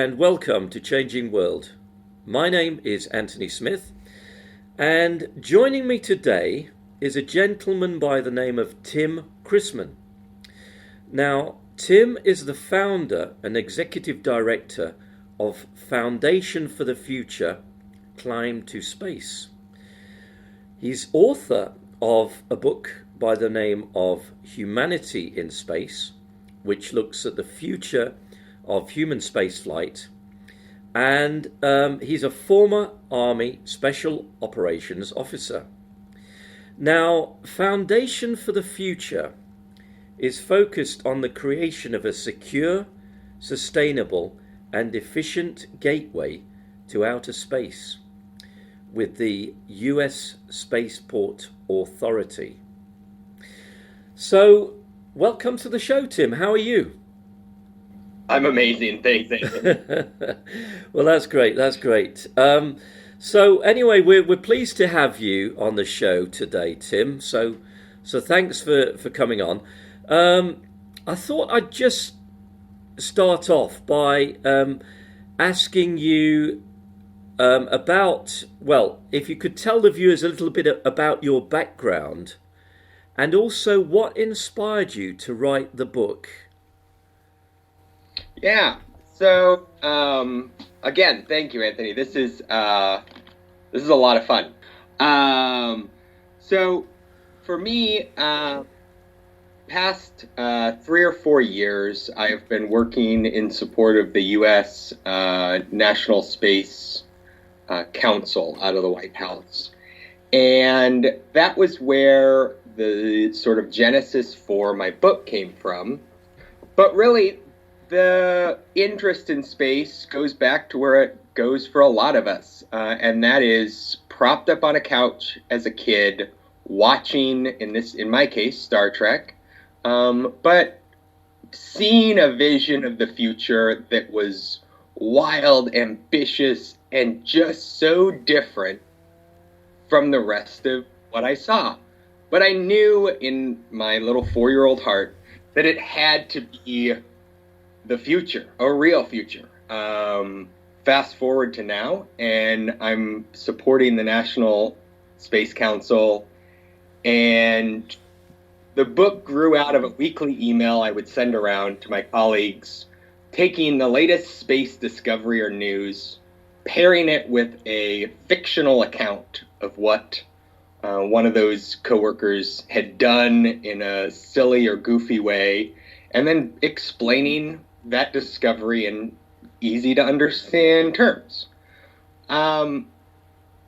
and welcome to Changing World. My name is Anthony Smith, and joining me today is a gentleman by the name of Tim Chrisman. Now, Tim is the founder and executive director of Foundation for the Future, Climb to Space. He's author of a book by the name of Humanity in Space, which looks at the future of human spaceflight, and he's a former Army Special Operations officer. Now, Foundation for the Future is focused on the creation of a secure, sustainable, and efficient gateway to outer space with the US Spaceport Authority. So, welcome to the show, Tim. How are you? I'm amazing. Thanks. Well, that's great. That's great. So anyway, we're pleased to have you on the show today, Tim. So thanks for coming on. I thought I'd just start off by asking you about, well, if you could tell the viewers a little bit about your background and also what inspired you to write the book. Yeah. So again, thank you, Anthony. This is a lot of fun. So for me, past 3 or 4 years, I have been working in support of the U.S. National Space Council out of the White House, and that was where the sort of genesis for my book came from. But really, the interest in space goes back to where it goes for a lot of us, and that is propped up on a couch as a kid, watching, in my case, Star Trek, but seeing a vision of the future that was wild, ambitious, and just so different from the rest of what I saw. But I knew in my little 4-year-old heart that it had to be the future, a real future. Fast forward to now, and I'm supporting the National Space Council, and the book grew out of a weekly email I would send around to my colleagues, taking the latest space discovery or news, pairing it with a fictional account of what one of those coworkers had done in a silly or goofy way, and then explaining that discovery in easy to understand terms. And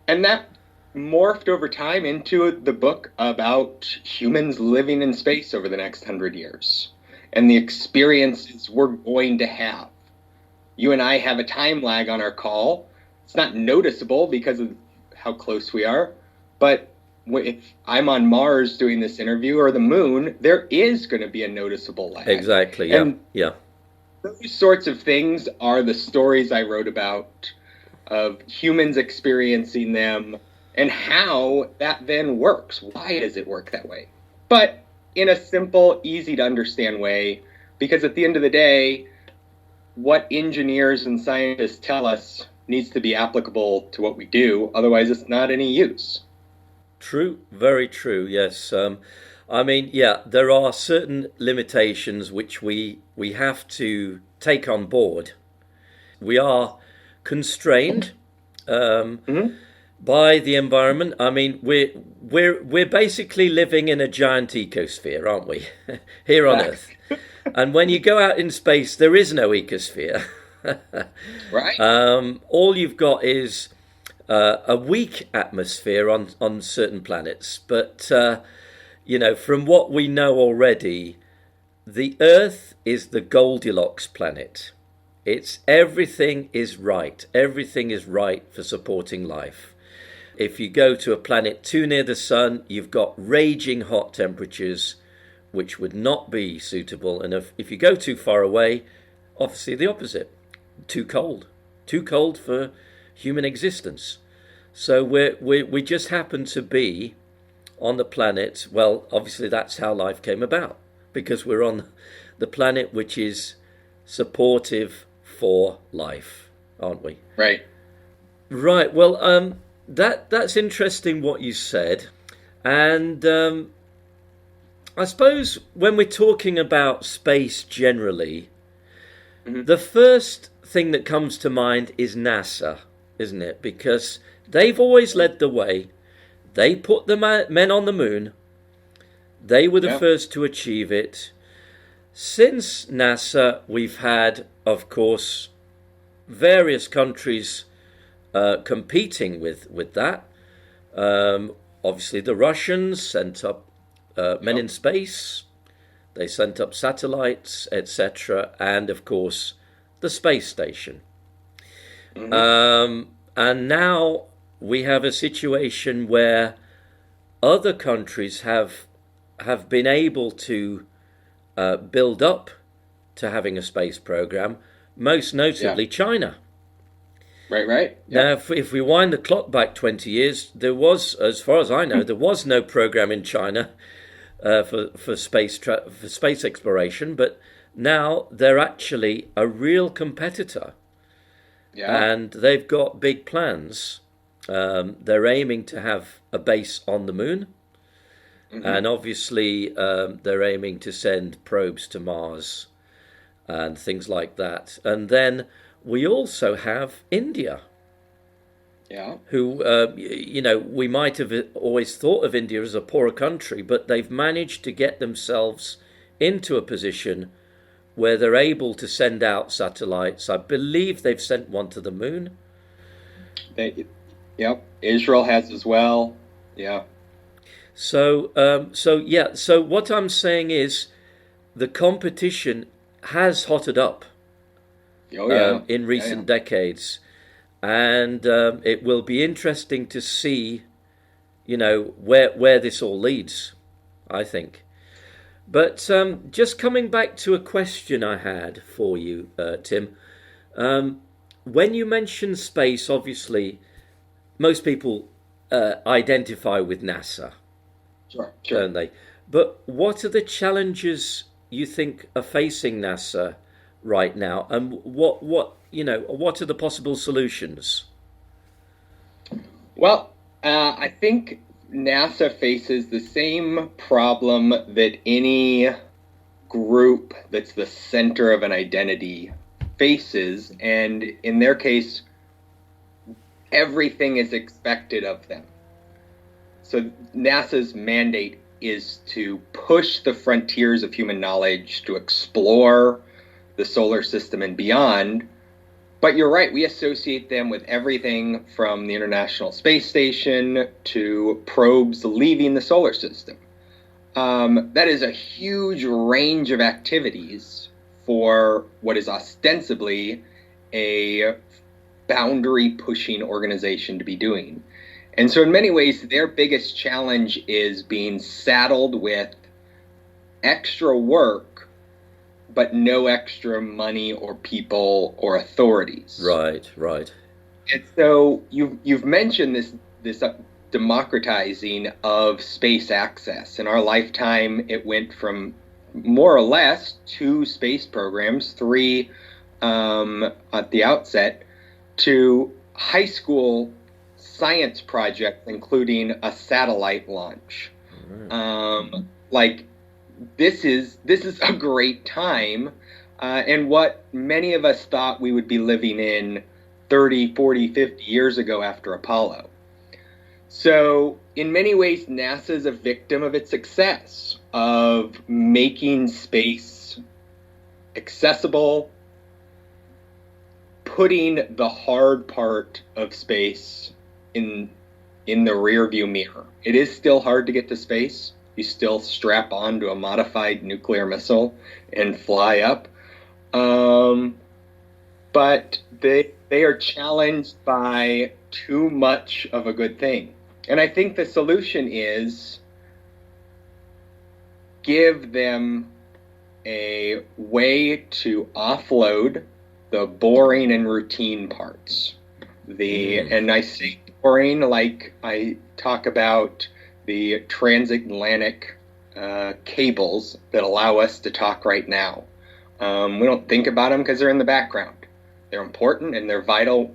that morphed over time into the book about humans living in space over the next 100 years and the experiences we're going to have. You and I have a time lag on our call. It's not noticeable because of how close we are, but if I'm on Mars doing this interview or the moon, there is going to be a noticeable lag. Exactly, yeah. And those sorts of things are the stories I wrote about of humans experiencing them and how that then works. Why does it work that way? But in a simple, easy to understand way, because at the end of the day, what engineers and scientists tell us needs to be applicable to what we do. Otherwise, it's not any use. True, very true, yes. I mean, yeah, there are certain limitations which we have to take on board. We are constrained by the environment. I mean, we're basically living in a giant ecosphere, aren't we? Here on Earth. And when you go out in space, there is no ecosphere. Right. All you've got is a weak atmosphere on certain planets, but from what we know already, the Earth is the Goldilocks planet. Everything is right. Everything is right for supporting life. If you go to a planet too near the sun, you've got raging hot temperatures, which would not be suitable. And if you go too far away, obviously the opposite. Too cold for human existence. So we just happen to be on the planet. Well, obviously that's how life came about, because we're on the planet which is supportive for life, aren't we? Right. Right. Well, that's interesting what you said, and I suppose when we're talking about space generally, the first thing that comes to mind is NASA, isn't it? Because they've always led the way. They put the men on the moon. They were the first to achieve it. Since NASA, we've had, of course, various countries competing with that. Obviously, the Russians sent up men in space. They sent up satellites, etc., and of course, the space station. And now we have a situation where other countries have been able to build up to having a space program, most notably China. Right. Now, if we wind the clock back 20 years, there was, as far as I know, there was no program in China for space exploration, but now they're actually a real competitor. And they've got big plans. They're aiming to have a base on the moon. And obviously, they're aiming to send probes to Mars and things like that. And then we also have India. Who, we might have always thought of India as a poorer country, but they've managed to get themselves into a position where they're able to send out satellites. I believe they've sent one to the moon. Israel has as well. So what I'm saying is the competition has hotted up in recent decades. And it will be interesting to see, where this all leads, I think. But just coming back to a question I had for you, Tim, when you mention space, obviously, most people identify with NASA, don't they? But what are the challenges you think are facing NASA right now, and what are the possible solutions? Well, I think NASA faces the same problem that any group that's the center of an identity faces, and in their case, everything is expected of them. So NASA's mandate is to push the frontiers of human knowledge, to explore the solar system and beyond. But you're right, we associate them with everything from the International Space Station to probes leaving the solar system. That is a huge range of activities for what is ostensibly a boundary-pushing organization to be doing. And so in many ways, their biggest challenge is being saddled with extra work, but no extra money or people or authorities. Right. And so you've mentioned this democratizing of space access. In our lifetime, it went from more or less 2 space programs, 3 at the outset, to high school science projects, including a satellite launch. This is a great time, and what many of us thought we would be living in 30, 40, 50 years ago after Apollo. So in many ways, NASA is a victim of its success of making space accessible, putting the hard part of space in the rearview mirror. It is still hard to get to space. You still strap on to a modified nuclear missile and fly up. But they are challenged by too much of a good thing. And I think the solution is give them a way to offload the boring and routine parts. And I say boring like I talk about the transatlantic cables that allow us to talk right now. We don't think about them because they're in the background. They're important and they're vital,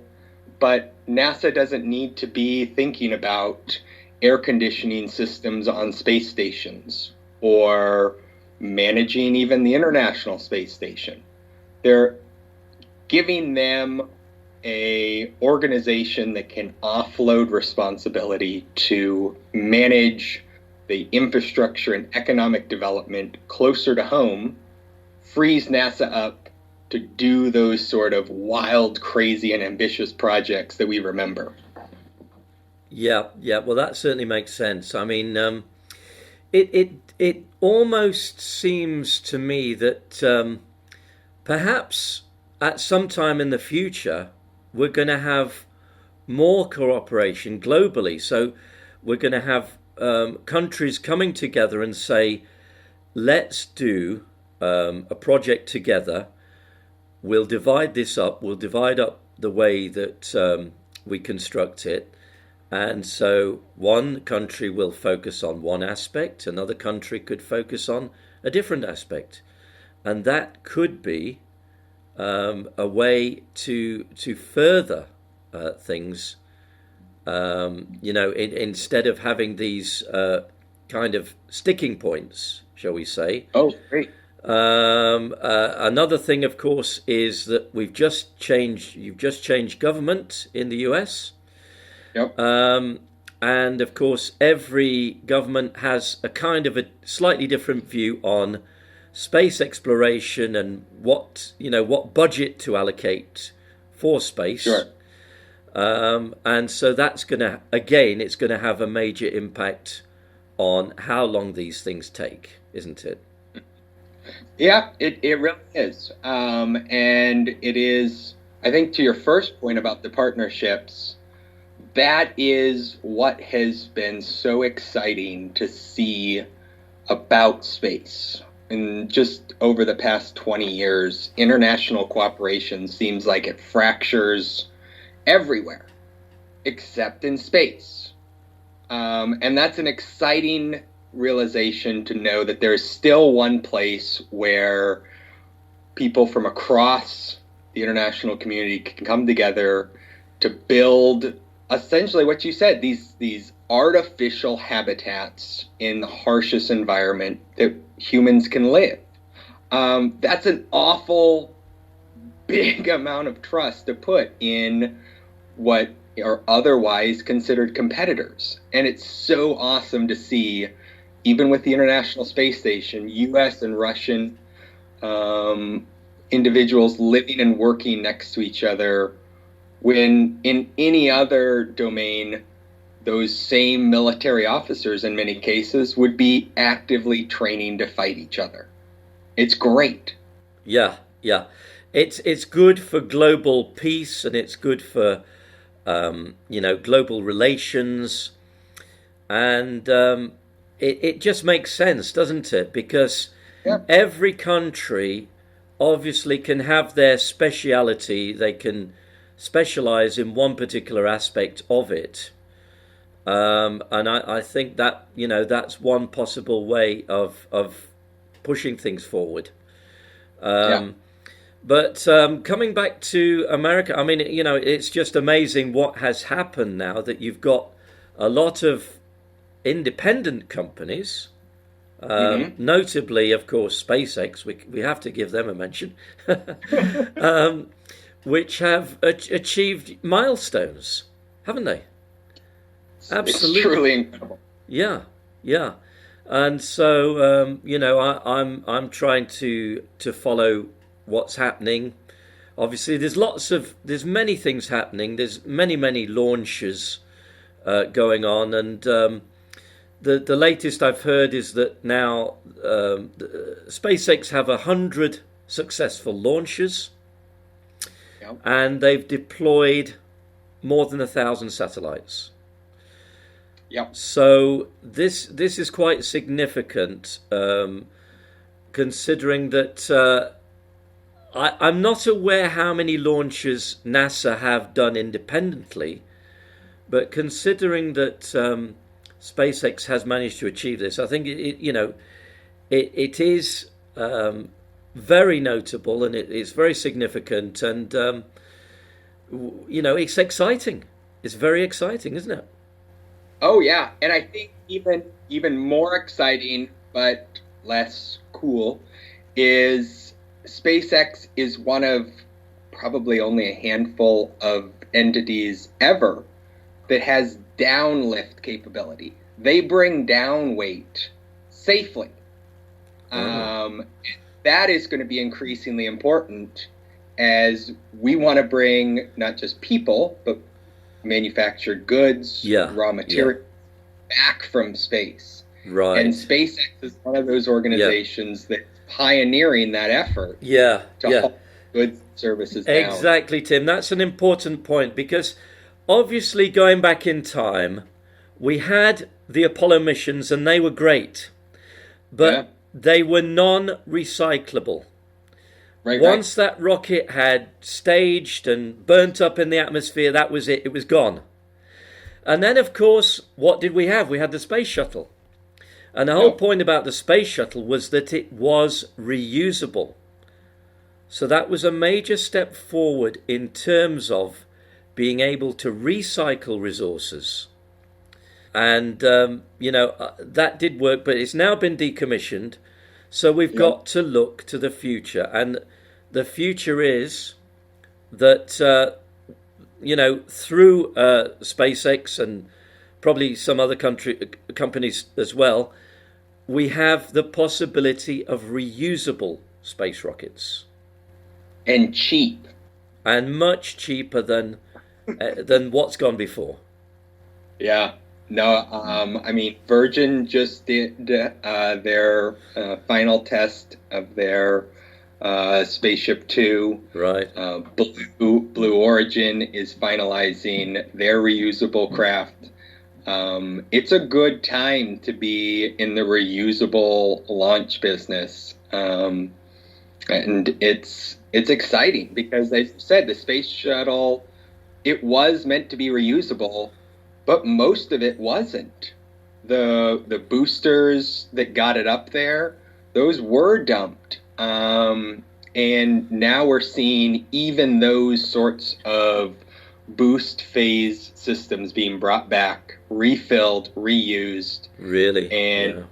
but NASA doesn't need to be thinking about air conditioning systems on space stations or managing even the International Space Station. They're giving them a organization that can offload responsibility to manage the infrastructure and economic development closer to home, frees NASA up to do those sort of wild, crazy, and ambitious projects that we remember. Yeah, yeah. Well, that certainly makes sense. I mean, it almost seems to me that perhaps at some time in the future we're going to have more cooperation globally. So we're going to have countries coming together and say, let's do a project together. We'll divide this up. We'll divide up the way that we construct it. And so one country will focus on one aspect, another country could focus on a different aspect. And that could be a way to further things, instead of having these kind of sticking points, shall we say. Oh, great. Another thing, of course, is that you've just changed government in the US. Yep. And of course, every government has a kind of a slightly different view on space exploration and what budget to allocate for space. Sure. And so that's it's going to have a major impact on how long these things take, isn't it? Yeah, it really is. And it is, I think, to your first point about the partnerships, that is what has been so exciting to see about space. And just over the past 20 years, international cooperation seems like it fractures everywhere, except in space. And that's an exciting realization to know that there's still one place where people from across the international community can come together to build essentially what you said, these artificial habitats in the harshest environment that humans can live. That's an awful big amount of trust to put in what are otherwise considered competitors. And it's so awesome to see, even with the International Space Station, US and Russian individuals living and working next to each other, when in any other domain, those same military officers in many cases would be actively training to fight each other. It's great. Yeah, yeah. It's good for global peace, and it's good for global relations, and it just makes sense, doesn't it? Because every country obviously can have their speciality. They can specialize in one particular aspect of it, and I think that that's one possible way of pushing things forward. But coming back to America, I mean, it's just amazing what has happened now that you've got a lot of independent companies, notably, of course, SpaceX. We have to give them a mention. Which have achieved milestones, haven't they? Absolutely. It's truly incredible. Yeah, yeah. And so I'm trying to follow what's happening. Obviously, there's many things happening. There's many launches going on, and the latest I've heard is that now SpaceX have 100 successful launches. And they've deployed more than 1,000 satellites. Yep. So this is quite significant, considering that I'm not aware how many launches NASA have done independently, but considering that SpaceX has managed to achieve this, I think it is very notable, and it's very significant, and it's exciting. It's very exciting, isn't it? Oh yeah, and I think even more exciting, but less cool, is SpaceX is one of probably only a handful of entities ever that has downlift capability. They bring down weight safely. Oh. That is going to be increasingly important as we want to bring not just people, but manufactured goods, Yeah, raw yeah, material back from space. And right. SpaceX is one of those Yeah, organizations that's pioneering that effort yeah, to yeah. haul goods and services down. Exactly, Tim. That's an important point because obviously, going back in time, we had the Apollo missions and they were great, Yeah, but they were non-recyclable. right. Once that rocket had staged and burnt up in the atmosphere, that was it. It was gone. And then, of course, what did we have? We had the space shuttle. And the whole Yep. point about the space shuttle was that it was reusable. So that was a major step forward in terms of being able to recycle resources. And, that did work, but it's now been decommissioned. So we've Yep. got to look to the future. And the future is that, through SpaceX and probably some other companies as well, we have the possibility of reusable space rockets, And cheap. and much cheaper than what's gone before. Yeah. No, I mean, Virgin just did their final test of their Spaceship Two. Right. Blue Origin is finalizing their reusable craft. It's a good time to be in the reusable launch business, and it's exciting because, as you said, the space shuttle, it was meant to be reusable, but most of it wasn't. The boosters that got it up there, those were dumped. And now we're seeing even those sorts of boost phase systems being brought back, refilled, reused, Really. and Yeah.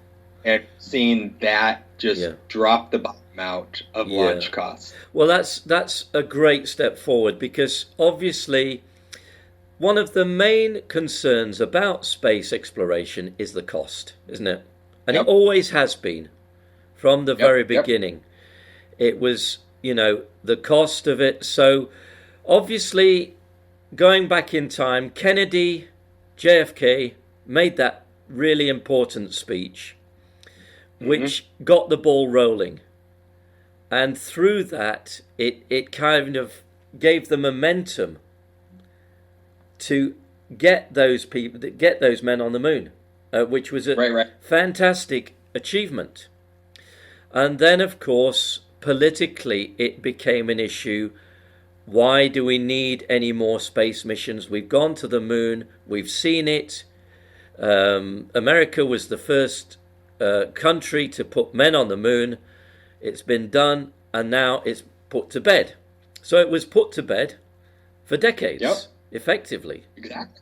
and seeing that just Yeah. drop the bottom out of Yeah. launch costs. Well, that's a great step forward because obviously one of the main concerns about space exploration is the cost, isn't it? And it Yep. always has been from the very Yep. beginning. It was, the cost of it. So obviously, going back in time, Kennedy, JFK made that really important speech, which got the ball rolling. And through that, it kind of gave the momentum to get those men on the moon, which was a Right. fantastic achievement. And then, of course, politically, it became an issue. Why do we need any more space missions? We've gone to the moon. We've seen it. America was the first country to put men on the moon. It's been done, and now it's put to bed. So it was put to bed for decades, Yep. effectively. Exactly.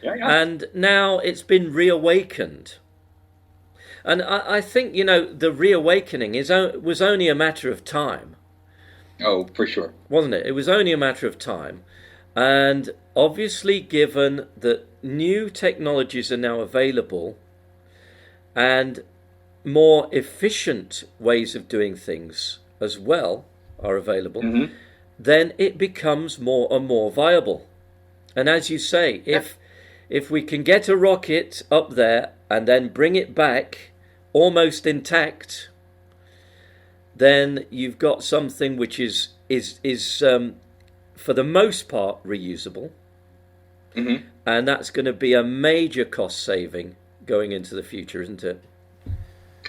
Yeah. And now it's been reawakened. And I think, the reawakening was only a matter of time, Oh, for sure. wasn't it? It was only a matter of time. And obviously, given that new technologies are now available and more efficient ways of doing things as well are available, then it becomes more and more viable. And as you say, if we can get a rocket up there and then bring it back almost intact, then you've got something which is for the most part reusable, and that's going to be a major cost saving going into the future, isn't it?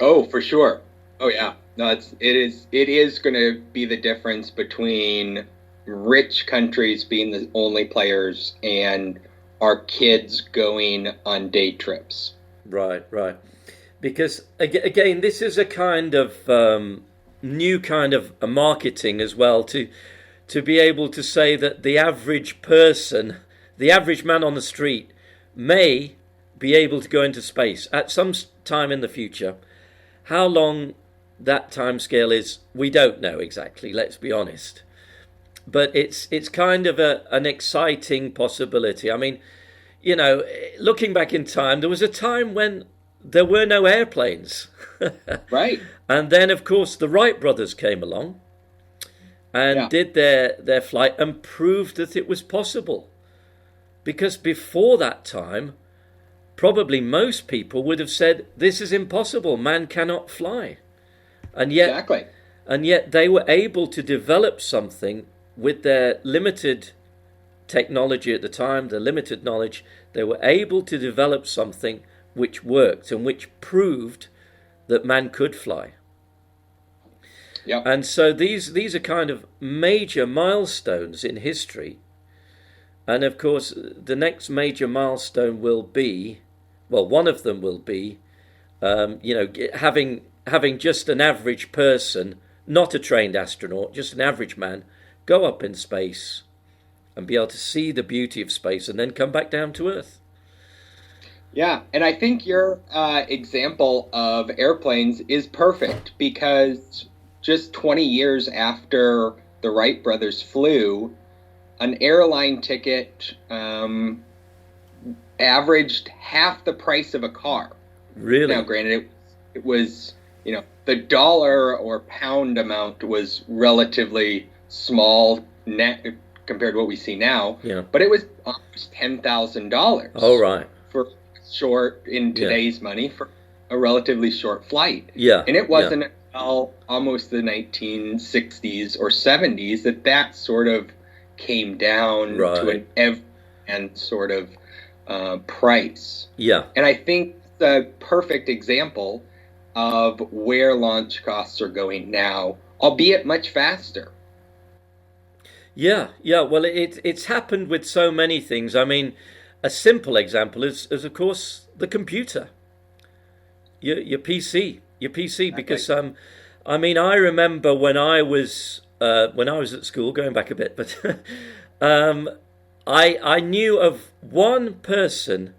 Oh, for sure. Oh, yeah. No, it is going to be the difference between rich countries being the only players and our kids going on day trips. Right. Because again, this is a kind of new kind of a marketing as well to to be able to say that the average person, the average man on the street, may be able to go into space at some time in the future. How long that time scale is, we don't know exactly, let's be honest. But it's kind of an exciting possibility. I mean, you know, looking back in time, there was a time when there were no airplanes. Right. And then, of course, the Wright brothers came along and did their flight and proved that it was possible. Because before that time, probably most people would have said, this is impossible, man cannot fly. And yet, and yet they were able to develop something with their limited technology at the time, the limited knowledge. They were able to develop something which worked and which proved that man could fly. Yep. And so these are kind of major milestones in history. And of course, the next major milestone will be, well, one of them will be, having just an average person, not a trained astronaut, just an average man, go up in space and be able to see the beauty of space and then come back down to Earth. Yeah, and I think your example of airplanes is perfect, because just 20 years after the Wright brothers flew, an airline ticket averaged half the price of a car. Really? Now, granted, it was, the dollar or pound amount was relatively small net compared to what we see now. Yeah. But it was almost $10,000. Oh, right. For short, in today's money, for a relatively short flight. Yeah. And it wasn't until almost the 1960s or 70s that sort of came down to an sort of price. Yeah. And I think the perfect example of where launch costs are going now, albeit much faster. Yeah. Well, it's happened with so many things. I mean, a simple example is of course the computer, your PC, because I mean, I remember when I was at school, going back a bit, but I knew of one person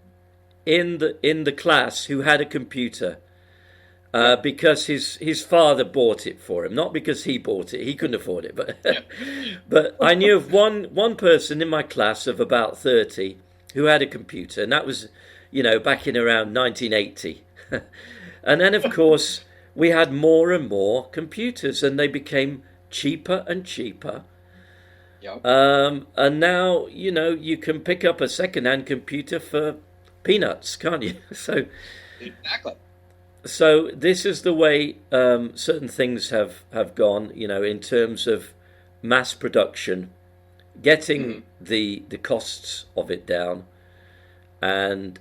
in the class who had a computer. Because his father bought it for him, not because he bought it. He couldn't afford it, but I knew of one person in my class of about 30 who had a computer, and that was, back in around 1980. And then, of course, we had more and more computers, and they became cheaper and cheaper. Yep. And now, you can pick up a second-hand computer for peanuts, can't you? So exactly. So this is the way certain things have gone, in terms of mass production, getting the costs of it down, and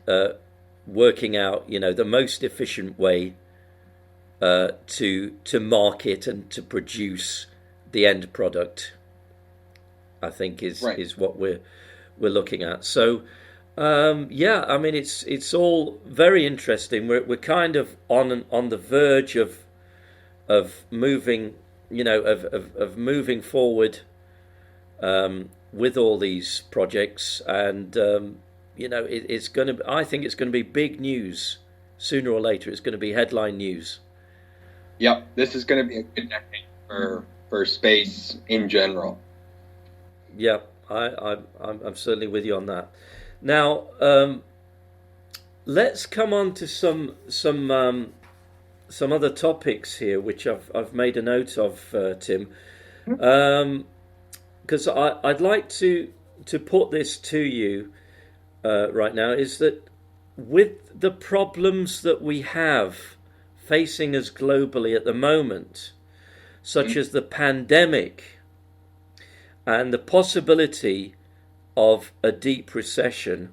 working out, the most efficient way to market and to produce the end product, I think is what we're looking at. So. I mean, it's all very interesting. We're kind of on the verge of moving, of moving forward with all these projects, and it's going to. I think it's going to be big news sooner or later. It's going to be headline news. Yep, this is going to be a good decade for space in general. Yeah, I'm certainly with you on that. Now, let's come on to some other topics here, which I've made a note of, Tim, because I'd like to put this to you right now. Is that with the problems that we have facing us globally at the moment, such as the pandemic and the possibility of a deep recession,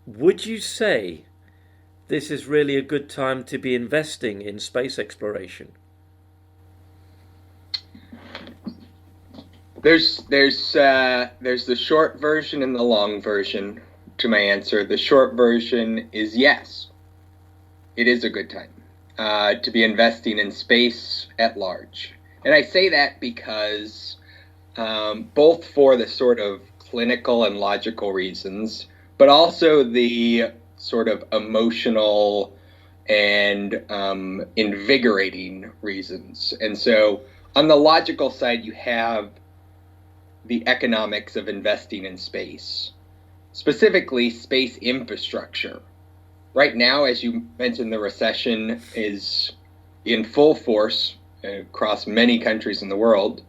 would you say this is really a good time to be investing in space exploration? There's the short version and the long version to my answer. The short version is yes, it is a good time to be investing in space at large. And I say that because both for the sort of clinical and logical reasons, but also the sort of emotional and invigorating reasons. And so on the logical side, you have the economics of investing in space, specifically space infrastructure. Right now, as you mentioned, the recession is in full force across many countries in the world,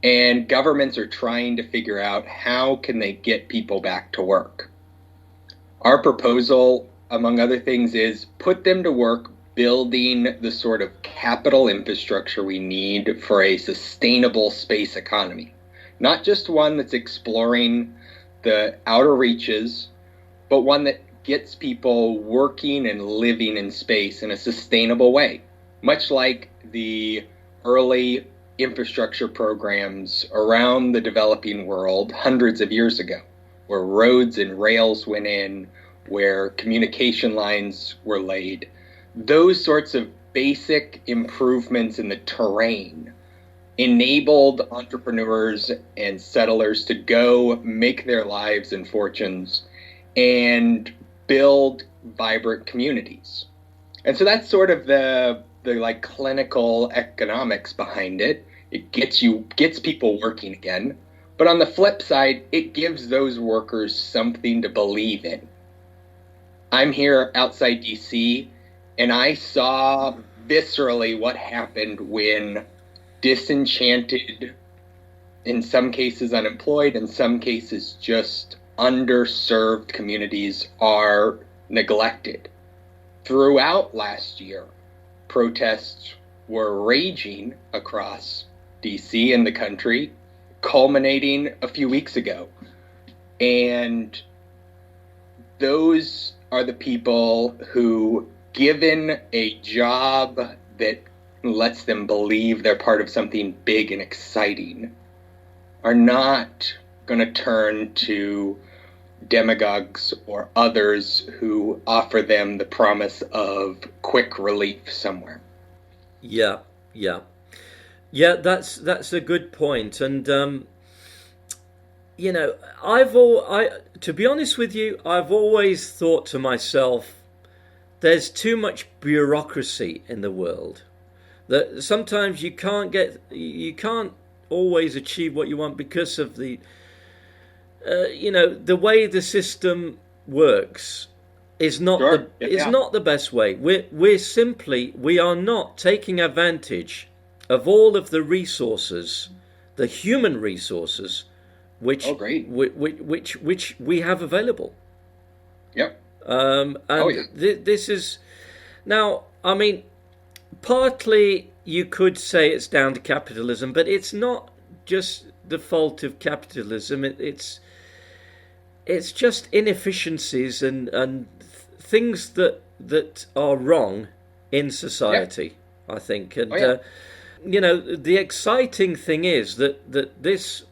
and governments are trying to figure out how can they get people back to work. Our proposal, among other things, is put them to work building the sort of capital infrastructure we need for a sustainable space economy. Not just one that's exploring the outer reaches, but one that gets people working and living in space in a sustainable way, much like the early infrastructure programs around the developing world hundreds of years ago, where roads and rails went in, where communication lines were laid. Those sorts of basic improvements in the terrain enabled entrepreneurs and settlers to go make their lives and fortunes and build vibrant communities. And so that's sort of the like clinical economics behind it. It gets people working again. But on the flip side, it gives those workers something to believe in. I'm here outside DC, and I saw viscerally what happened when disenchanted, in some cases unemployed, in some cases just underserved communities are neglected. Throughout last year, protests were raging across DC and the country, culminating a few weeks ago. And those are the people who, given a job that lets them believe they're part of something big and exciting, are not going to turn to demagogues or others who offer them the promise of quick relief somewhere. Yeah, that's a good point. And to be honest with you, I've always thought to myself, there's too much bureaucracy in the world. That sometimes you can't always achieve what you want because of the way the system works is not not the best way. We are not taking advantage of all of the resources, the human resources, which we have available. Yep. This is now. I mean, partly you could say it's down to capitalism, but it's not just the fault of capitalism. It's just inefficiencies and things that are wrong in society. Yep. I think, and the exciting thing is that this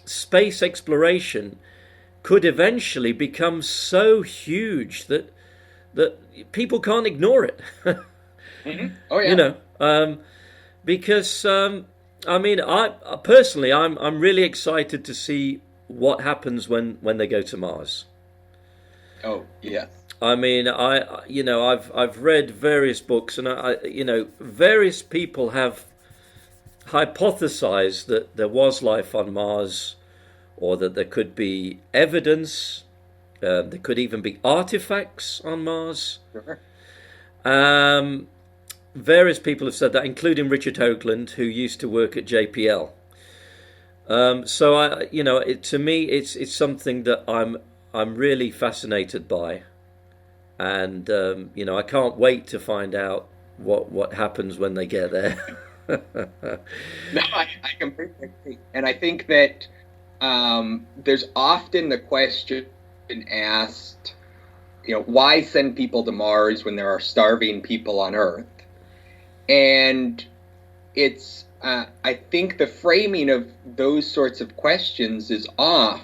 space exploration could eventually become so huge that people can't ignore it. Mm-hmm. Oh yeah. Because I personally, I'm really excited to see what happens when they go to Mars. Oh yeah. I mean, I've read various books, and various people have hypothesized that there was life on Mars, or that there could be evidence. There could even be artifacts on Mars. Sure. Various people have said that, including Richard Hoagland, who used to work at JPL. To me, it's something that I'm really fascinated by, and I can't wait to find out what happens when they get there. No, I completely agree, and I think that there's often the question asked, why send people to Mars when there are starving people on Earth? And it's I think the framing of those sorts of questions is off,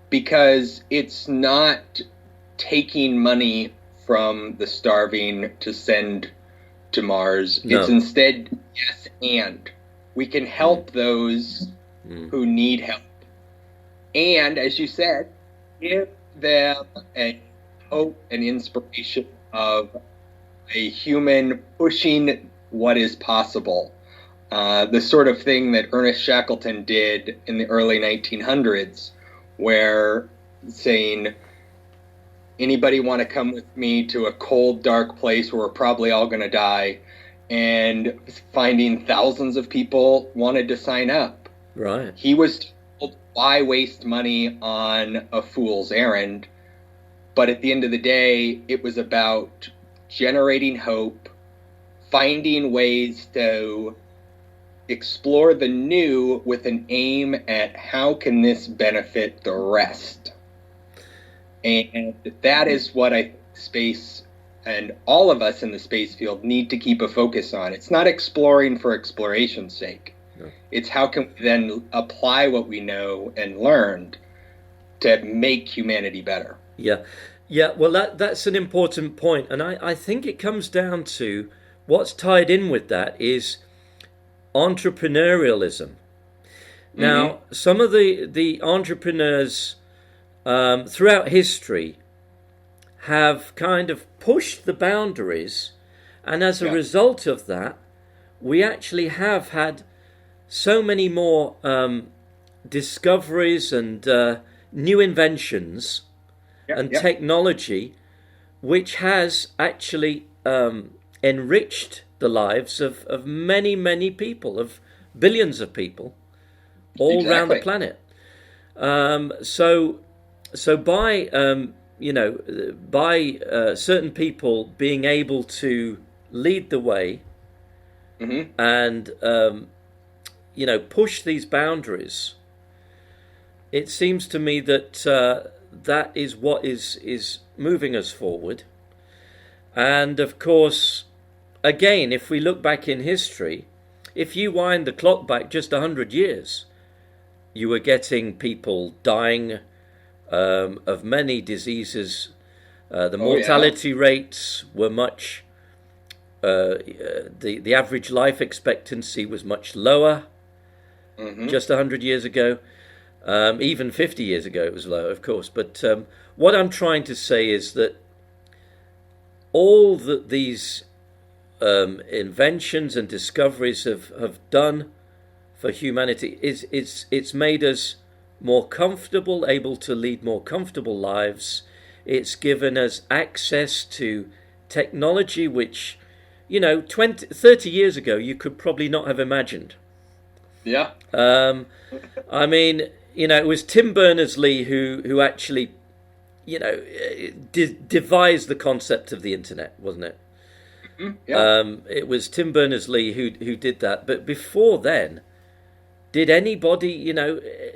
because it's not taking money from the starving to send to Mars. No. It's instead yes and. We can help those who need help. And as you said, give them a hope and inspiration of a human pushing what is possible. The sort of thing that Ernest Shackleton did in the early 1900s, where saying, anybody want to come with me to a cold, dark place where we're probably all going to die, and finding thousands of people wanted to sign up. Right. He was told, why waste money on a fool's errand? But at the end of the day, it was about generating hope, finding ways to explore the new with an aim at how can this benefit the rest. And that is what I think space and all of us in the space field need to keep a focus on. It's not exploring for exploration's sake. No. It's how can we then apply what we know and learned to make humanity better. Yeah. Yeah, well, that's an important point. And I think it comes down to what's tied in with that is entrepreneurialism. Now, some of the entrepreneurs throughout history have kind of pushed the boundaries, and as a result of that, we actually have had so many more discoveries and new inventions and technology, which has actually enriched the lives of many, many people, of billions of people all around the planet. So by certain people being able to lead the way and push these boundaries, it seems to me that that is what is moving us forward. And of course, again, if we look back in history, if you wind the clock back just 100 years, you were getting people dying of many diseases. The mortality rates were much, the average life expectancy was much lower just 100 years ago. Even 50 years ago it was low, of course. But what I'm trying to say is that all that these inventions and discoveries have done for humanity it's made us more comfortable, able to lead more comfortable lives. It's given us access to technology which, 30 years ago you could probably not have imagined. Yeah. I mean, it was Tim Berners-Lee who actually, devised the concept of the internet, wasn't it? Yeah. It was Tim Berners-Lee who did that. But before then, did anybody,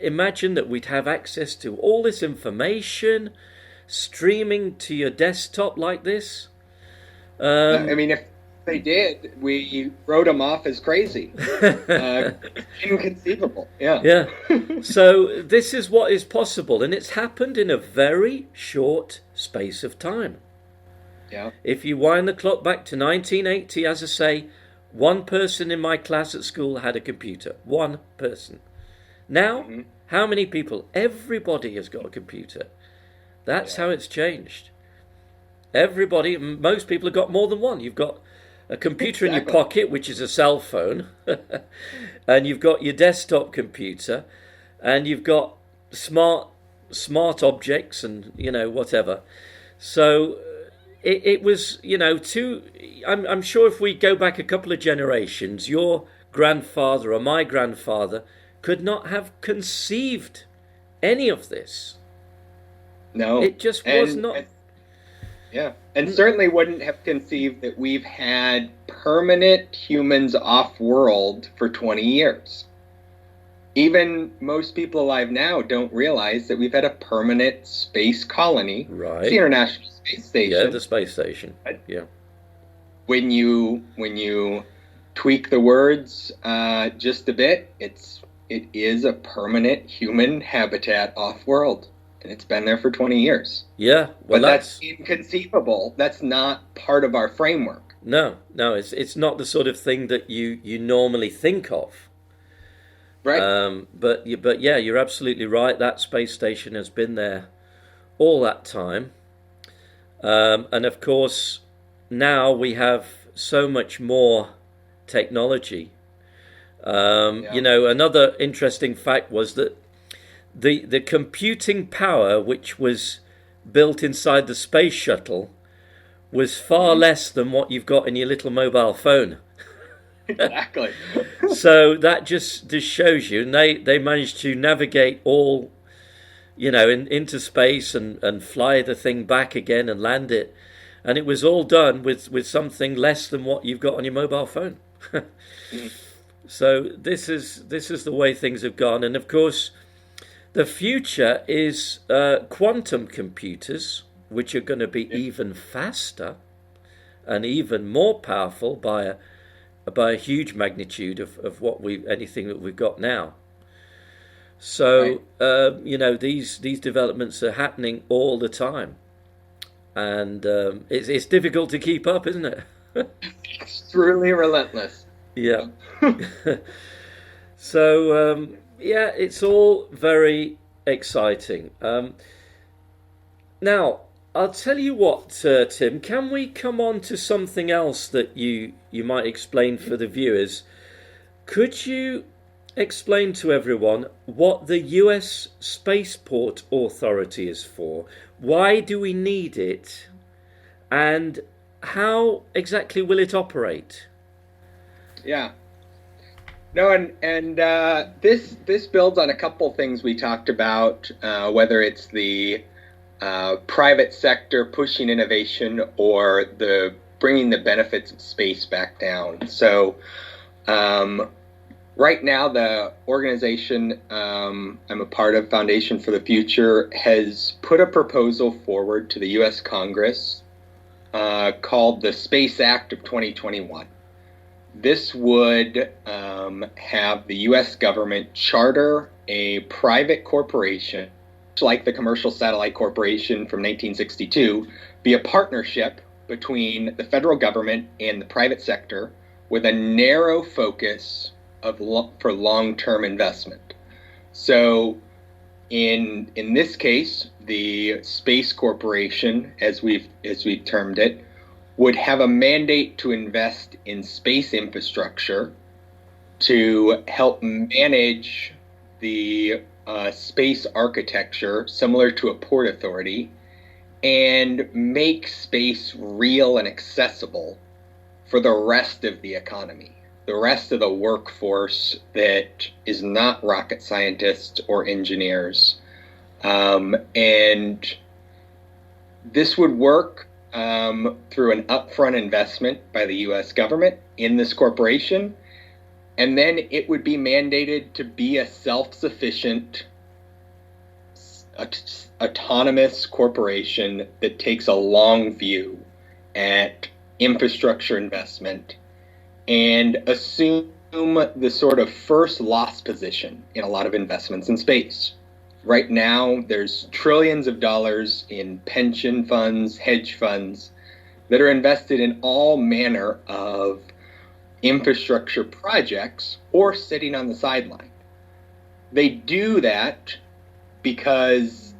imagine that we'd have access to all this information streaming to your desktop like this? I mean, if they did, we wrote them off as crazy. Inconceivable. Yeah. Yeah. So this is what is possible, and it's happened in a very short space of time. Yeah. If you wind the clock back to 1980, as I say, one person in my class at school had a computer. One person. Now, how many people? Everybody has got a computer. That's how it's changed. Everybody, most people have got more than one. You've got a computer in your pocket, which is a cell phone, and you've got your desktop computer, and you've got smart objects and, whatever. So it was, I'm sure if we go back a couple of generations, your grandfather or my grandfather could not have conceived any of this. No. It just was not. And certainly wouldn't have conceived that we've had permanent humans off-world for 20 years. Even most people alive now don't realize that we've had a permanent space colony. Right. The International Space Station. Yeah, the space station. Yeah. When you tweak the words just a bit, it is a permanent human habitat off-world. And it's been there for 20 years. Yeah. Well, but that's inconceivable. That's not part of our framework. No, it's not the sort of thing that you normally think of. Right. But yeah, you're absolutely right. That space station has been there all that time, and of course now we have so much more technology. Yeah. Another interesting fact was that the computing power which was built inside the space shuttle was far Mhm. less than what you've got in your little mobile phone. Exactly. So that just shows you, and they managed to navigate all, into space and fly the thing back again and land it, and it was all done with something less than what you've got on your mobile phone. Mhm. So this is the way things have gone, and of course the future is quantum computers, which are going to be Yeah. even faster and even more powerful by a huge magnitude of anything that we've got now. Right. So these developments are happening all the time, and it's difficult to keep up, isn't it? It's truly relentless. Yeah. So yeah, it's all very exciting. Now, I'll tell you what, Tim. Can we come on to something else that you might explain for the viewers? Could you explain to everyone what the U.S. Spaceport Authority is for? Why do we need it? And how exactly will it operate? Yeah. No, and this builds on a couple things we talked about, whether it's the private sector pushing innovation or the bringing the benefits of space back down. So right now, the organization I'm a part of, Foundation for the Future, has put a proposal forward to the U.S. Congress called the Space Act of 2021. This would have the U.S. government charter a private corporation, like the Commercial Satellite Corporation from 1962, be a partnership between the federal government and the private sector with a narrow focus for long-term investment. So in this case, the Space Corporation, as we've termed it, would have a mandate to invest in space infrastructure to help manage the space architecture, similar to a port authority, and make space real and accessible for the rest of the economy, the rest of the workforce that is not rocket scientists or engineers. And this would work through an upfront investment by the U.S. government in this corporation, and then it would be mandated to be a self-sufficient, autonomous corporation that takes a long view at infrastructure investment and assume the sort of first loss position in a lot of investments in space. Right now, there's trillions of dollars in pension funds, hedge funds that are invested in all manner of infrastructure projects or sitting on the sideline. They do that because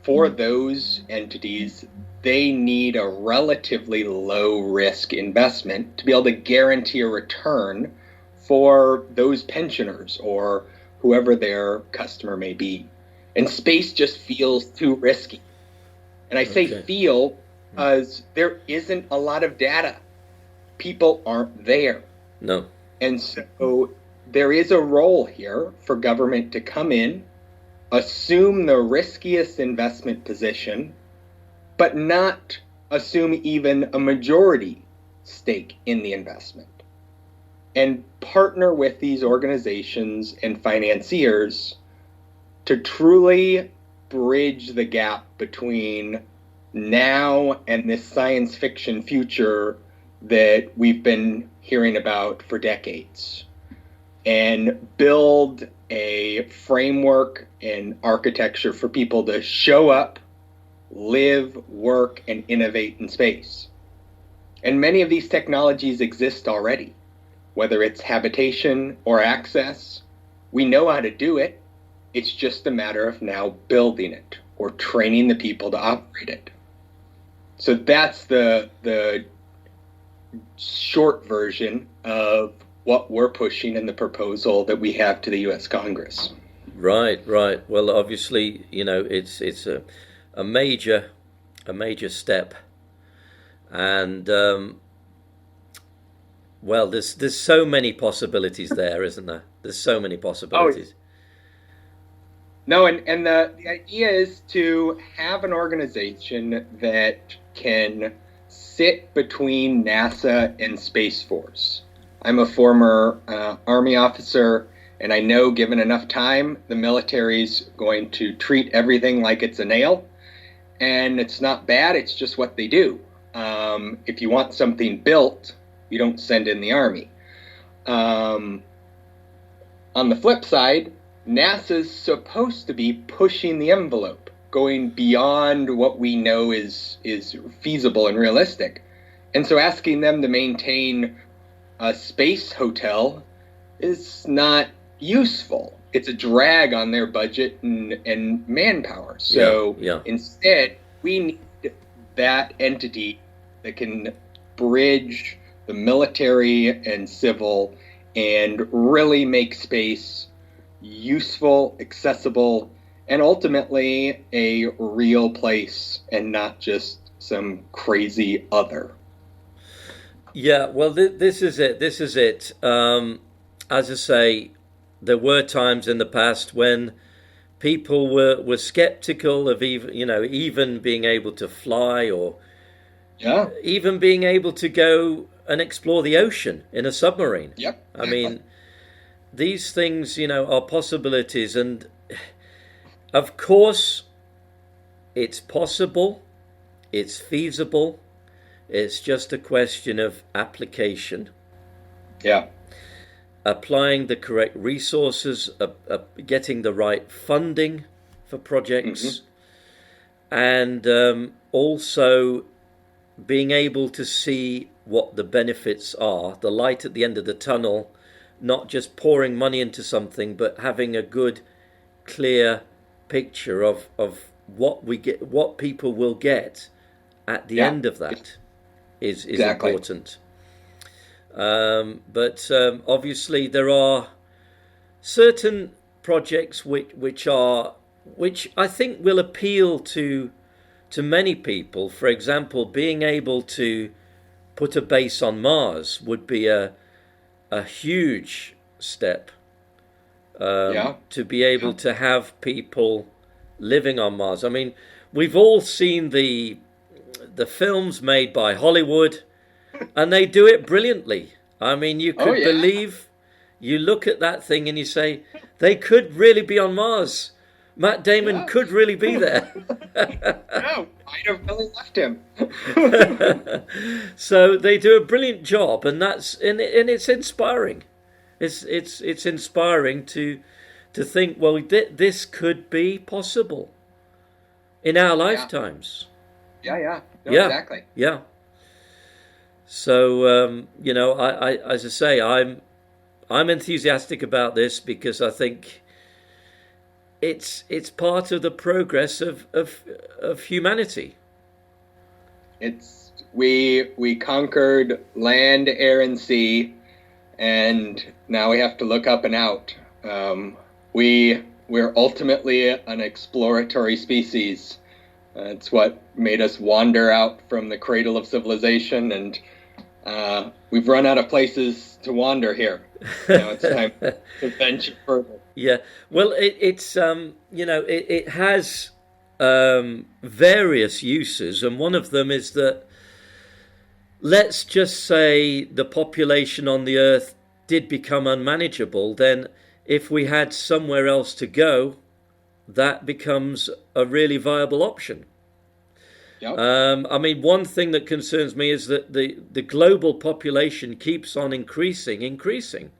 for those entities, they need a relatively low risk investment to be able to guarantee a return for those pensioners or whoever their customer may be. And space just feels too risky. And I say feel because there isn't a lot of data. People aren't there. No. And so there is a role here for government to come in, assume the riskiest investment position, but not assume even a majority stake in the investment, and partner with these organizations and financiers to truly bridge the gap between now and this science fiction future that we've been hearing about for decades, and build a framework and architecture for people to show up, live, work, and innovate in space. And many of these technologies exist already, whether it's habitation or access, We know how to do it. It's just a matter of now building it or training the people to operate it. So that's the short version of what we're pushing in the proposal that we have to the U.S. Congress. Right. Well, obviously, it's a major step, and well, there's so many possibilities there, isn't there? There's so many possibilities. No, and the idea is to have an organization that can sit between NASA and Space Force. I'm a former Army officer, and I know given enough time, the military's going to treat everything like it's a nail. And it's not bad, it's just what they do. If you want something built, you don't send in the Army. On the flip side, NASA's supposed to be pushing the envelope, going beyond what we know is feasible and realistic. And so asking them to maintain a space hotel is not useful. It's a drag on their budget and manpower. So instead, we need that entity that can bridge the military and civil and really make space useful, accessible, and ultimately a real place and not just some crazy other. Yeah, well, this is it. As I say, there were times in the past when people were skeptical of even being able to fly, or even being able to go and explore the ocean in a submarine. Yep. I mean, these things, are possibilities, and of course, it's possible, it's feasible. It's just a question of application. Yeah. Applying the correct resources, getting the right funding for projects, and also being able to see what the benefits are, the light at the end of the tunnel, not just pouring money into something, but having a good, clear picture of what we get, what people will get at the end of that is important. But obviously there are certain projects which I think will appeal to many people. For example, being able to put a base on Mars would be a huge step. To be able to have people living on Mars. I mean, we've all seen the films made by Hollywood, and they do it brilliantly. I mean, you could believe, you look at that thing and you say, they could really be on Mars. Matt Damon could really be there. No, I'd have really left him. So they do a brilliant job, and it's inspiring. It's inspiring to think, well, this could be possible in our lifetimes. Yeah. Exactly. Yeah. So I as I say, I'm enthusiastic about this because I think it's part of the progress of humanity. We conquered land, air, and sea, and now we have to look up and out. We're ultimately an exploratory species. It's what made us wander out from the cradle of civilization, and we've run out of places to wander here. Now it's time to venture further. Yeah, well, it has various uses, and one of them is that, let's just say the population on the Earth did become unmanageable, then if we had somewhere else to go, that becomes a really viable option. Yep. I mean, one thing that concerns me is that the global population keeps on increasing,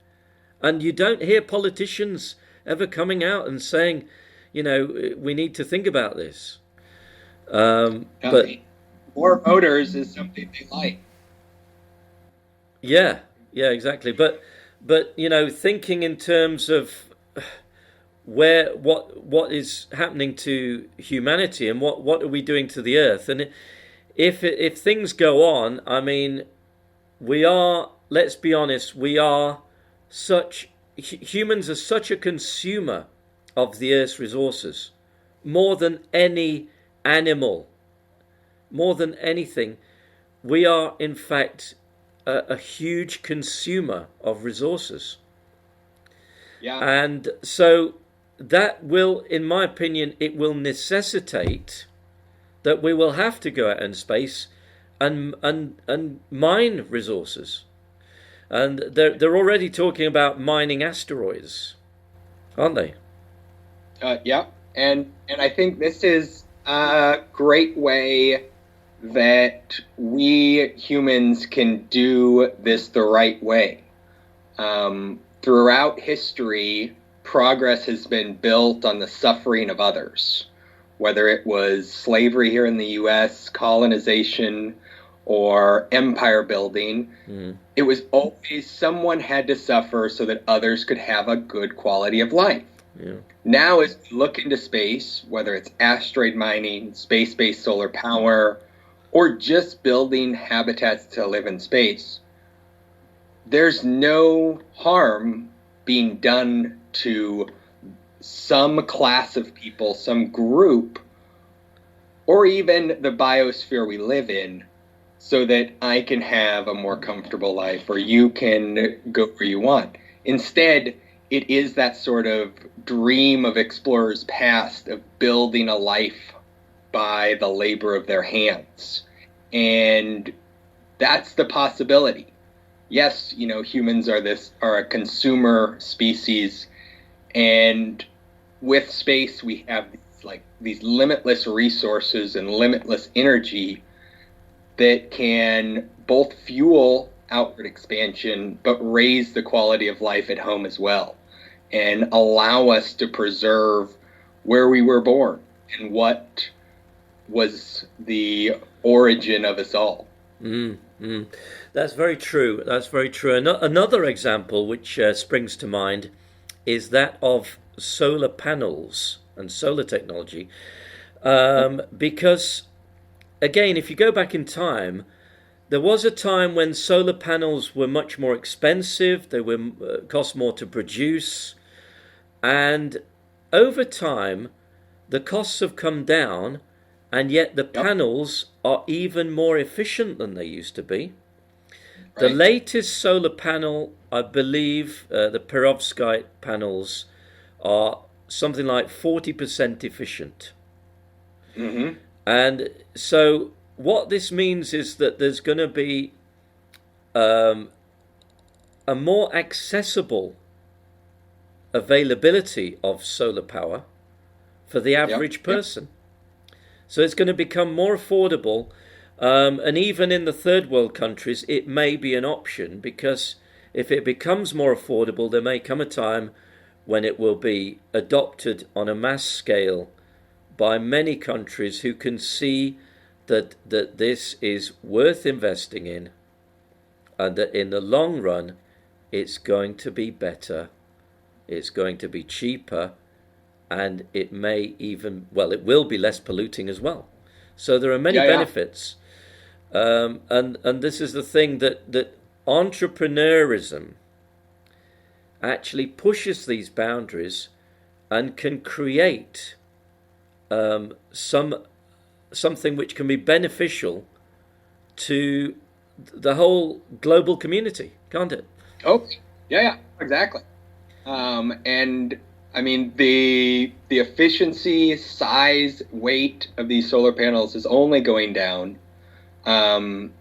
and you don't hear politicians ever coming out and saying, we need to think about this. But more voters is something they like. Yeah, exactly. But thinking in terms of what is happening to humanity, and what are we doing to the earth? And if things go on, I mean, we are, let's be honest, humans are such a consumer of the earth's resources, more than any animal, more than anything. We are in fact a huge consumer of resources. Yeah. And so that will, in my opinion, it will necessitate that we will have to go out in space and mine resources. And they're already talking about mining asteroids, aren't they? Yeah, and I think this is a great way that we humans can do this the right way. Throughout history, progress has been built on the suffering of others, whether it was slavery here in the U.S., colonization, or empire building. It was always someone had to suffer so that others could have a good quality of life. Yeah. Now, as we look into space, whether it's asteroid mining, space-based solar power, or just building habitats to live in space, there's no harm being done to some class of people, some group, or even the biosphere we live in, so that I can have a more comfortable life, or you can go where you want. Instead, it is that sort of dream of explorers past of building a life by the labor of their hands. And that's the possibility. Yes, humans are a consumer species, and with space we have these limitless resources and limitless energy that can both fuel outward expansion, but raise the quality of life at home as well, and allow us to preserve where we were born and what was the origin of us all. That's very true. That's very true. Another example which springs to mind is that of solar panels and solar technology, because again, if you go back in time, there was a time when solar panels were much more expensive. They were cost more to produce, and over time, the costs have come down, and yet the panels are even more efficient than they used to be. Right. The latest solar panel, I believe, the perovskite panels, are something like 40% efficient. Mm-hmm. And so what this means is that there's going to be a more accessible availability of solar power for the average person. So it's going to become more affordable. And even in the third world countries, it may be an option, because if it becomes more affordable, there may come a time when it will be adopted on a mass scale by many countries who can see that this is worth investing in, and that in the long run it's going to be better, it's going to be cheaper, and it may even, it will be less polluting as well. So there are many benefits. And this is the thing that entrepreneurism actually pushes these boundaries and can create something which can be beneficial to the whole global community, can't it? Oh, yeah, exactly. And I mean, the efficiency, size, weight of these solar panels is only going down. And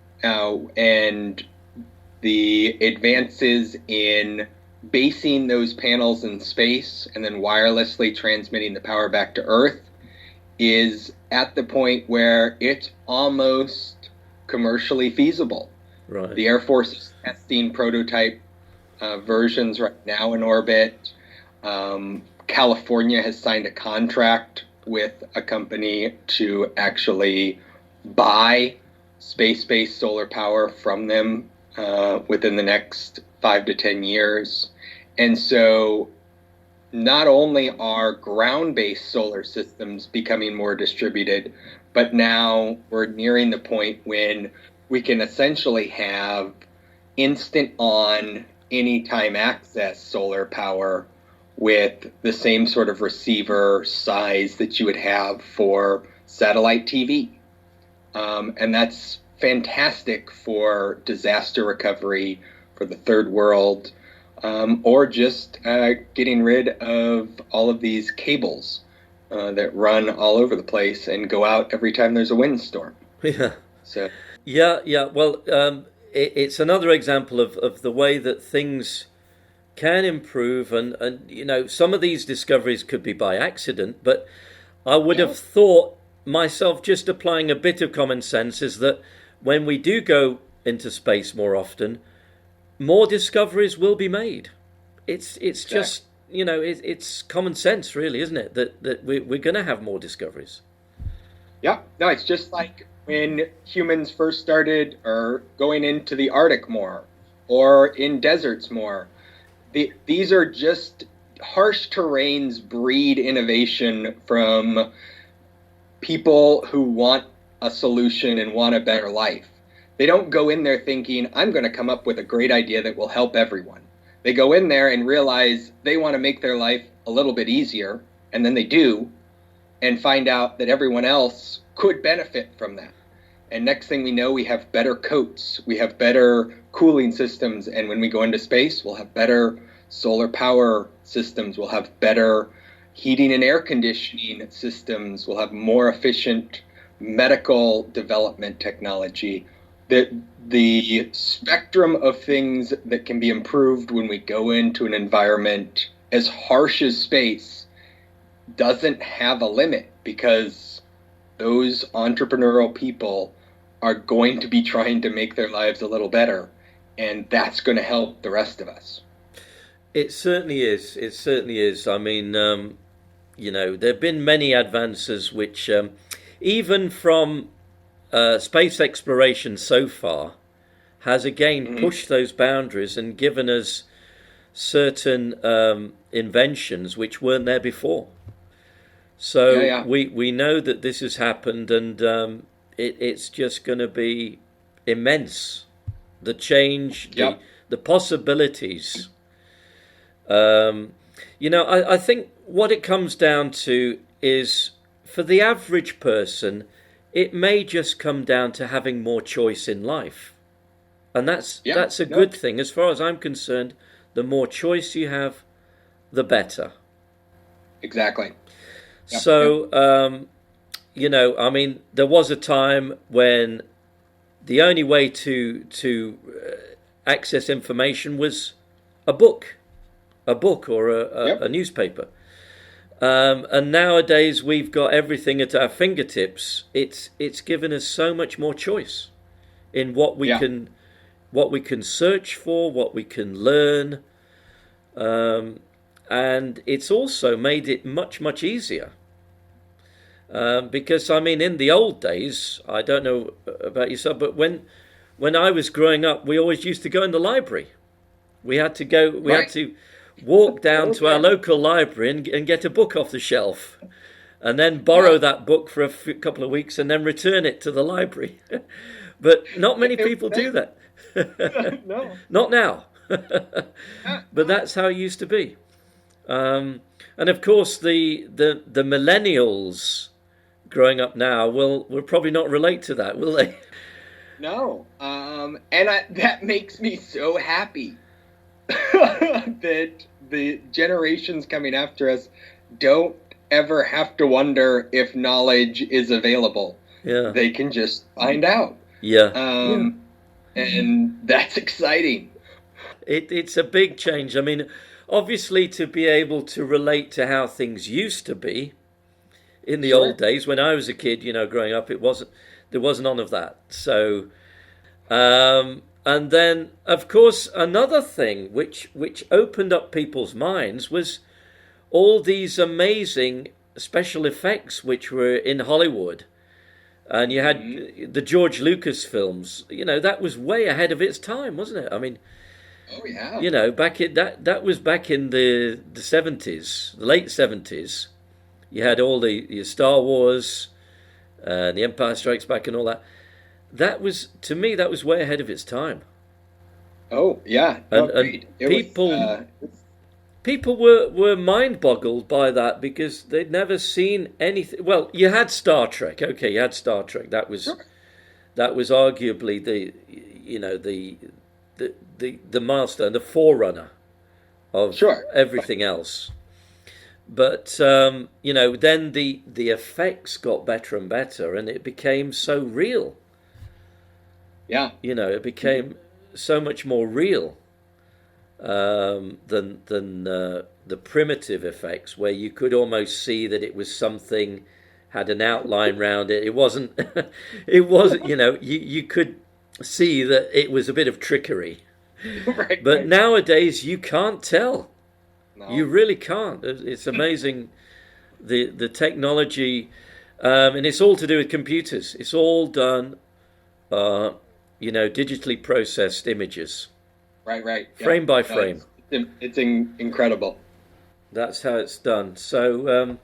the advances in basing those panels in space and then wirelessly transmitting the power back to Earth is at the point where it's almost commercially feasible. Right. The Air Force is testing prototype versions right now in orbit. California has signed a contract with a company to actually buy space-based solar power from them within the next 5 to 10 years. And so not only are ground-based solar systems becoming more distributed, but now we're nearing the point when we can essentially have instant on, anytime access solar power with the same sort of receiver size that you would have for satellite TV. And that's fantastic for disaster recovery for the third world, or just getting rid of all of these cables that run all over the place and go out every time there's a windstorm. Yeah. So. Yeah. Well, it's another example of the way that things can improve, and some of these discoveries could be by accident, but I would have thought myself, just applying a bit of common sense, is that when we do go into space more often, more discoveries will be made. It's just it's common sense, really, isn't it? That we're going to have more discoveries. Yeah, no, it's just like when humans first started or going into the Arctic more, or in deserts more. These are just harsh terrains breed innovation from people who want a solution and want a better life. They don't go in there thinking, I'm going to come up with a great idea that will help everyone. They go in there and realize they want to make their life a little bit easier, and then they do, and find out that everyone else could benefit from that. And next thing we know, we have better coats, we have better cooling systems, and when we go into space, we'll have better solar power systems, we'll have better heating and air conditioning systems, we'll have more efficient medical development technology. The spectrum of things that can be improved when we go into an environment as harsh as space doesn't have a limit, because those entrepreneurial people are going to be trying to make their lives a little better, and that's going to help the rest of us. It certainly is. It certainly is. I mean, there have been many advances which, even from space exploration so far, has again pushed those boundaries and given us certain inventions which weren't there before. So we know that this has happened, and it's just going to be immense. The change, the possibilities. I think what it comes down to is, for the average person, it may just come down to having more choice in life. And that's a good thing. As far as I'm concerned, the more choice you have, the better. Exactly. Yep. So, I mean, there was a time when the only way to access information was a book or a newspaper. And nowadays we've got everything at our fingertips. It's given us so much more choice in what we can search for, what we can learn, and it's also made it much, much easier. Because I mean, in the old days, I don't know about yourself, but when I was growing up, we always used to go in the library. We had to walk down to our local library and get a book off the shelf, and then borrow that book for a couple of weeks and then return it to the library. But not many people do that. No. Not now. But that's how it used to be. And of course, the millennials growing up now will probably not relate to that, will they? No. That makes me so happy. That the generations coming after us don't ever have to wonder if knowledge is available. Yeah. They can just find out. Yeah. And that's exciting. It's a big change. I mean, obviously, to be able to relate to how things used to be in the old days, when I was a kid, growing up, there was none of that. So, and then, of course, another thing which opened up people's minds was all these amazing special effects which were in Hollywood. And you had the George Lucas films, that was way ahead of its time, wasn't it? I mean, Oh yeah. You know, back in that was back in the 70s, the late 70s. You had all the your Star Wars, the Empire Strikes Back, and all that. That was, to me, that was way ahead of its time. Oh yeah. No, And agreed. It was. people were mind boggled by that because they'd never seen anything. Well, you had Star Trek. Okay, you had Star Trek. Sure. That was arguably the you know the milestone, the forerunner of Sure. everything else. But you know, then the effects got better and better, and it became so real. Yeah. You know, it became so much more real than the primitive effects, where you could almost see that it was something had an outline round it. It wasn't. It wasn't. You know, you could see that it was a bit of trickery. Right. But Right. nowadays you can't tell. You No. really can't. It's amazing the technology, and it's all to do with computers. It's all done, uh, you know, digitally processed images, Right. Right. Yeah. frame by No, frame. it's incredible. That's how it's done. So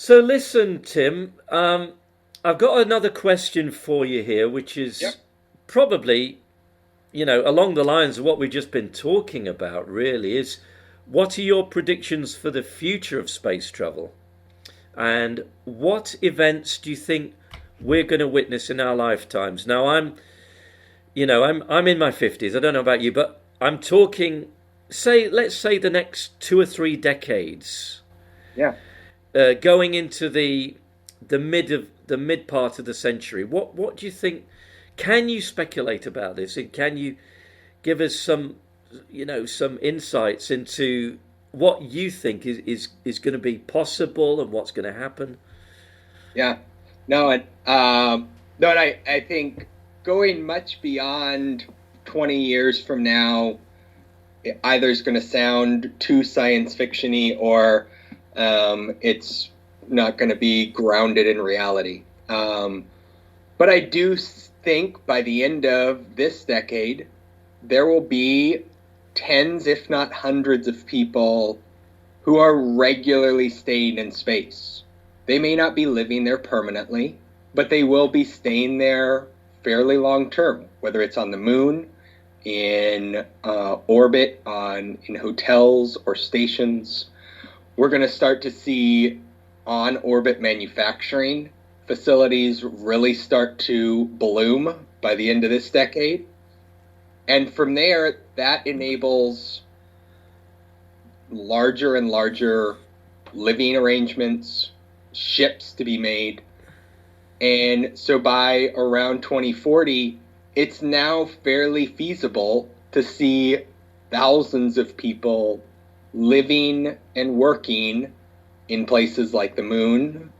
listen, Tim. I've got another question for you here, which Yep. is probably, you know, along the lines of what we've just been talking about. Really, is what are your predictions for the future of space travel, and what events do you think we're going to witness in our lifetimes? Now, I'm in my 50s. I don't know about you, but I'm talking, let's say the next 2 or 3 decades, Yeah. going into the mid part of the century. What do you think? Can you speculate about this, and can you give us some, you know, some insights into what you think is going to be possible and what's going to happen? Yeah. No. No. And I think going much beyond 20 years from now, either is going to sound too science fictiony, or it's not going to be grounded in reality. But I do think by the end of this decade, there will be tens, if not hundreds, of people who are regularly staying in space. They may not be living there permanently, but they will be staying there fairly long term, whether it's on the moon, in orbit, in hotels or stations. We're going to start to see on-orbit manufacturing facilities really start to bloom by the end of this decade. And from there, that enables larger and larger living arrangements, ships to be made. And so by around 2040, it's now fairly feasible to see thousands of people living and working in places like the moon,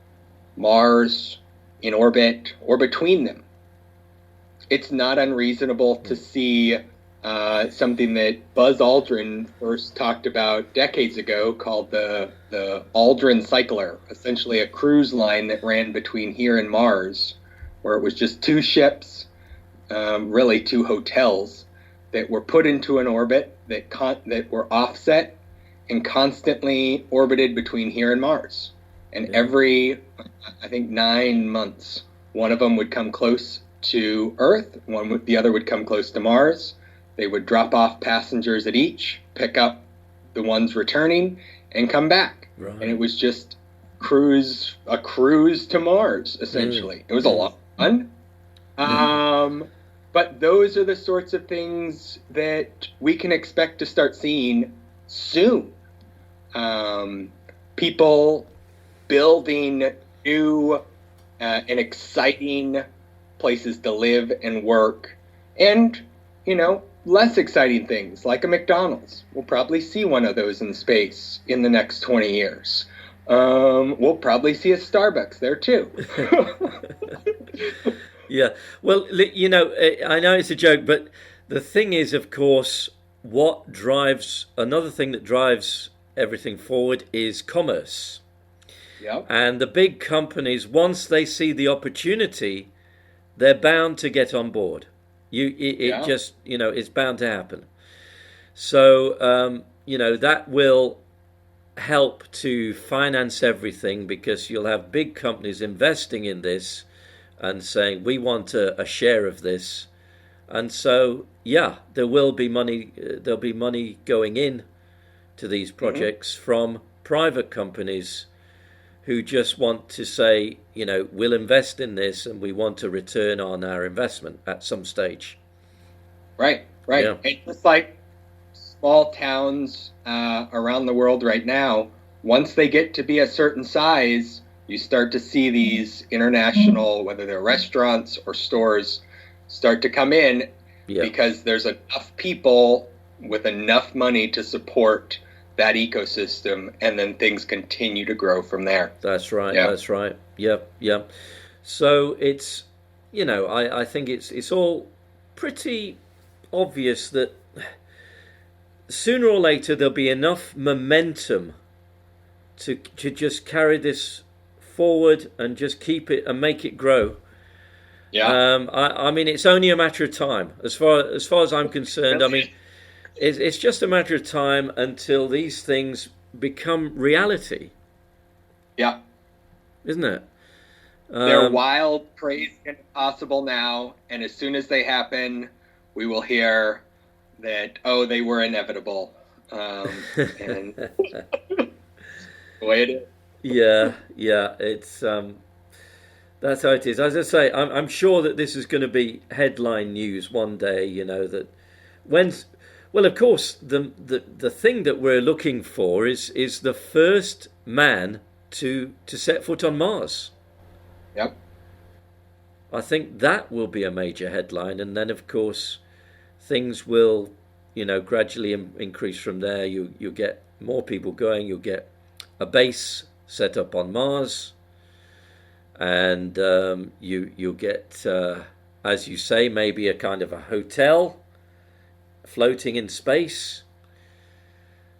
Mars, in orbit, or between them. It's not unreasonable to see something that Buzz Aldrin first talked about decades ago called the Aldrin Cycler, essentially a cruise line that ran between here and Mars, where it was just two ships, really two hotels, that were put into an orbit that were offset and constantly orbited between here and Mars. And every, I think, 9 months, one of them would come close to Earth, the other would come close to Mars. They would drop off passengers at each, pick up the ones returning, and come back. Right. And it was just a cruise to Mars, essentially. It was a lot of fun. But those are the sorts of things that we can expect to start seeing soon. People building new and exciting places to live and work, and, you know, less exciting things like a McDonald's. We'll probably see one of those in space in the next 20 years. We'll probably see a Starbucks there too. Yeah. Well, you know, I know it's a joke, but the thing is, of course, another thing that drives everything forward is commerce. Yep. And the big companies, once they see the opportunity, they're bound to get on board. Just, you know, it's bound to happen. So that will help to finance everything, because you'll have big companies investing in this and saying we want a share of this, and so there will be money. There'll be money going in to these projects from private companies who just want to say, we'll invest in this and we want a return on our investment at some stage. Right. Yeah. And just like small towns around the world right now, once they get to be a certain size, you start to see these international, whether they're restaurants or stores, start to come in because there's enough people with enough money to support that ecosystem, and then things continue to grow from there. That's right. Yeah. That's right. Yeah. So it's, I think it's all pretty obvious that sooner or later there'll be enough momentum to just carry this forward and just keep it and make it grow. Yeah. I mean, it's only a matter of time, as far as I'm concerned. I mean, it's just a matter of time until these things become reality. Yeah. Isn't it? They're wild, crazy, and impossible now, and as soon as they happen, we will hear that, they were inevitable. And the way it is. Yeah, it's that's how it is. As I say, I'm sure that this is going to be headline news one day. That well, of course, the thing that we're looking for is the first man to set foot on Mars. Yep. I think that will be a major headline, and then of course things will, gradually increase from there. You get more people going. You'll get a base set up on Mars, and you'll get, as you say, maybe a kind of a hotel floating in space.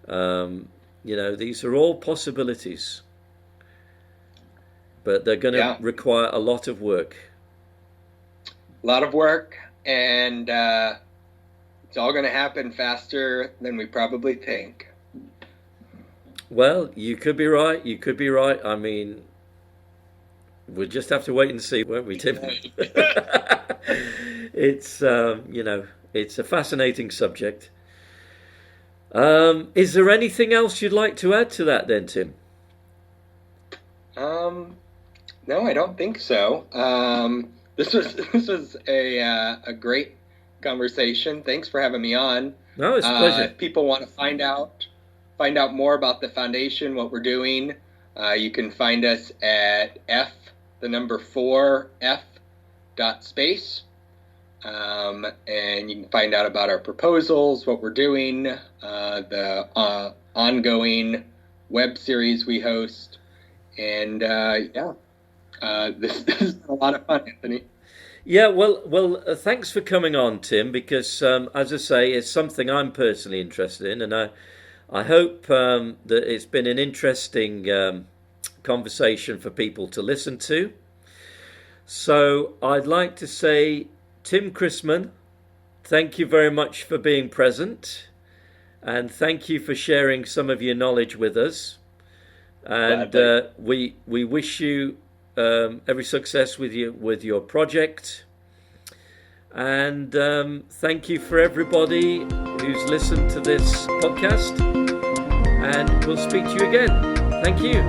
These are all possibilities, but they're going to require a lot of work. A lot of work, and it's all going to happen faster than we probably think. Well, you could be right. I mean, we'll just have to wait and see, won't we, Tim? It's, it's a fascinating subject. Is there anything else you'd like to add to that then, Tim? No, I don't think so. This was a great conversation. Thanks for having me on. No, it's a pleasure. If people want to find out more about the foundation, what we're doing, you can find us at f4f.space, and you can find out about our proposals, what we're doing, the ongoing web series we host, and this is a lot of fun, Anthony. Yeah, well, thanks for coming on, Tim, because as I say, it's something I'm personally interested in, and I hope that it's been an interesting conversation for people to listen to. So I'd like to say, Tim Chrisman, thank you very much for being present, and thank you for sharing some of your knowledge with us. And we wish you every success with your project. And thank you for everybody who's listened to this podcast. And we'll speak to you again. Thank you.